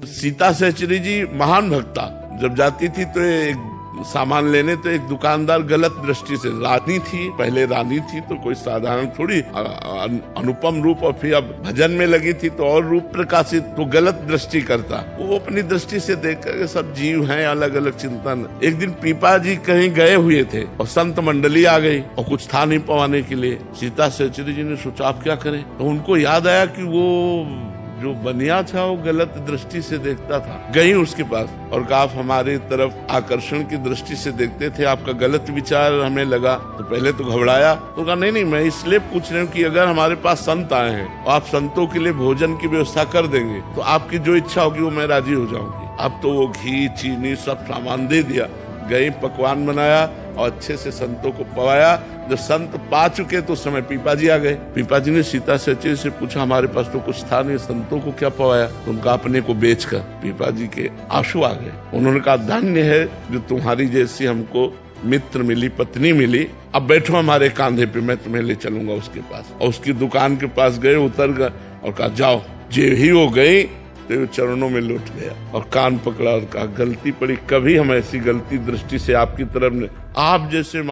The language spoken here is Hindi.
सीता सहचरी जी महान भक्ता, जब जाती थी तो एक सामान लेने तो एक दुकानदार गलत दृष्टि से, रानी थी, पहले रानी थी तो कोई साधारण थोड़ी, अनुपम रूप, और फिर अब भजन में लगी थी तो और रूप प्रकाशित, तो गलत दृष्टि करता। वो अपनी दृष्टि से देख कर सब जीव हैं, अलग अलग चिंतन। एक दिन पीपा जी कहीं गए हुए थे और संत मंडली आ गई और कुछ था नहीं पवाने के लिए। सीता सहचरी जी ने सोचा आप क्या करें, तो उनको याद आया कि वो जो बनिया था वो गलत दृष्टि से देखता था। गई उसके पास और कहा आप हमारी तरफ आकर्षण की दृष्टि से देखते थे, आपका गलत विचार हमें लगा। तो पहले तो घबराया, तो कहा नहीं मैं इसलिए पूछ रही हूँ कि अगर हमारे पास संत आए हैं और आप संतों के लिए भोजन की व्यवस्था कर देंगे तो आपकी जो इच्छा होगी वो मैं राजी हो जाऊंगी। अब तो वो घी चीनी सब सामान दे दिया, गई पकवान बनाया और अच्छे से संतों को पवाया। जब संत पा चुके तो उस समय पीपा जी आ गए। पीपा जी ने सीता सहचरी से पूछा हमारे पास तो कुछ था नहीं, संतों को क्या पवाया? तो उनका अपने को बेचकर पीपा जी के आंसू आ गए। उन्होंने कहा धन्य है जो तुम्हारी जैसी हमको मित्र मिली, पत्नी मिली। अब बैठो हमारे कांधे पे, मैं तुम्हें ले चलूंगा उसके पास। और उसकी दुकान के पास गए, उतर गए और कहा जाओ। जे ही हो गई तो चरणों में लौट गया और कान पकड़ा और कहा गलती पड़ी, कभी हम ऐसी गलती दृष्टि से आपकी तरफ, आप जैसे